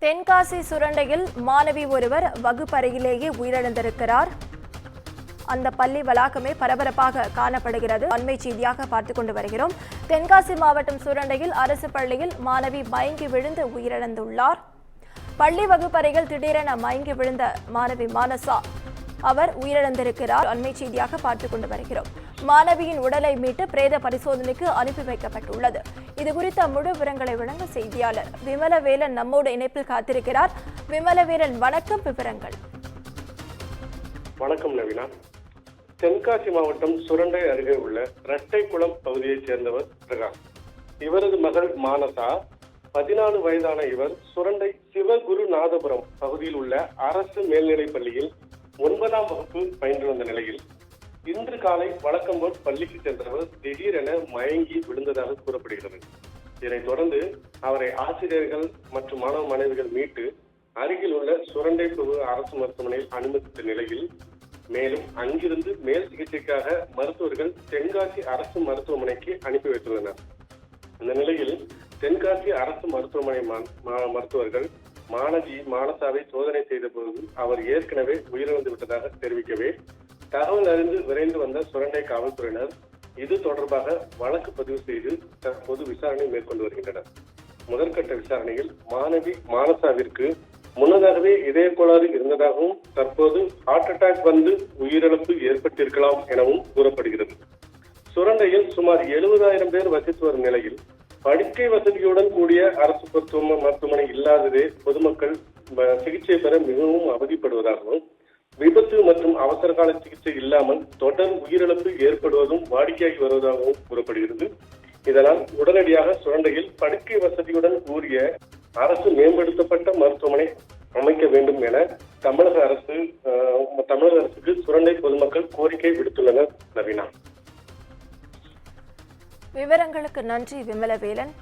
தென்காசி சுரண்டையில் மாணவி ஒருவர் வகுப்பறையிலேயே உயிரிழந்திருக்கிறார். அந்த பள்ளி வளாகமே பரபரப்பாக காணப்படுகிறது. அண்மை செய்தியாக பார்த்துக் கொண்டு வருகிறோம். தென்காசி மாவட்டம் சுரண்டையில் அரசு பள்ளியில் மாணவி மயங்கி விழுந்து உயிரிழந்துள்ளார். பள்ளி வகுப்பறையில் திடீரென மயங்கி விழுந்த மாணவி மானசா அவர் உயிரிழந்திருக்கிறார். அண்மை செய்தியாக பார்த்துக் கொண்டு வருகிறோம். மாணவியின் உடலை மீட்டு பிரேத பரிசோதனைக்கு அனுப்பி வைக்கப்பட்டுள்ளது. இதுகுறித்த முழு விவரங்களை வழங்க செய்தியாளர் விமலவேலன் நம்மோடு இணைப்பில் காத்திருக்கிறார். விமலவேலன், வணக்கம். விவரங்கள். வணக்கம் நவீனா. தென்காசி மாவட்டம் சுரண்டை அருகே உள்ள இரட்டைக்குளம் பகுதியைச் சேர்ந்தவர் பிரகாஷ். இவரது மகள் மானசா 14 வயதான இவர் சுரண்டை சிவகுருநாதபுரம் பகுதியில் உள்ள அரசு மேல்நிலைப் பள்ளியில் 9ஆம் வகுப்பு பயின்று வந்த நிலையில் இன்று காலை வழக்கம் போல் பள்ளிக்கு சென்றவர் திடீரென மயங்கி விழுந்ததாக கூறப்படுகிறது. இதனைத் தொடர்ந்து அவரை ஆசிரியர்கள் மற்றும் மாணவ மாணவிகள் மீட்டு அருகில் உள்ள சுரண்டை அரசு மருத்துவமனையில் அனுமதித்த நிலையில் மேலும் அங்கிருந்து மேல் சிகிச்சைக்காக மருத்துவர்கள் தென்காசி அரசு மருத்துவமனைக்கு அனுப்பி வைத்துள்ளனர். இந்த நிலையில் தென்காசி அரசு மருத்துவமனை மருத்துவர்கள் மாணவி மானசாவை சோதனை செய்த போது அவர் ஏற்கனவே உயிரிழந்து விட்டதாக தெரிவிக்கவே தகவல் அறிந்து விரைந்து வந்த சுரண்டை காவல்துறையினர் இது தொடர்பாக வழக்கு பதிவு செய்து தற்போது விசாரணை மேற்கொண்டு வருகின்றனர். முதற்கட்ட விசாரணையில் மாணவி மானசாவிற்கு முன்னதாகவே இதய கோளாறு இருந்ததாகவும் தற்போது ஹார்ட் அட்டாக் வந்து உயிரிழப்பு ஏற்பட்டிருக்கலாம் எனவும் கூறப்படுகிறது. சுரண்டையில் சுமார் 70,000 பேர் வசித்து வரும் நிலையில் படுக்கை வசதியுடன் கூடிய அரசு மருத்துவமனை இல்லாததே பொதுமக்கள் சிகிச்சை பெற மிகவும் அவதிப்படுவதாகவும் விபத்து மற்றும் அவசர கால சிகிச்சை இல்லாமல் தொடர் உயிரிழப்பு ஏற்படுவதும் வாடிக்கையாகி வருவதாகவும் கூறப்படுகிறது. இதனால் உடனடியாக சுரண்டையில் படுக்கை வசதியுடன் கூடிய அரசு மேம்படுத்தப்பட்ட மருத்துவமனை அமைக்க வேண்டும் என தமிழக அரசுக்கு சுரண்டை பொதுமக்கள் கோரிக்கை விடுத்துள்ளனர். நவீனா, விவரங்களுக்கு நன்றி விமலவேலன்.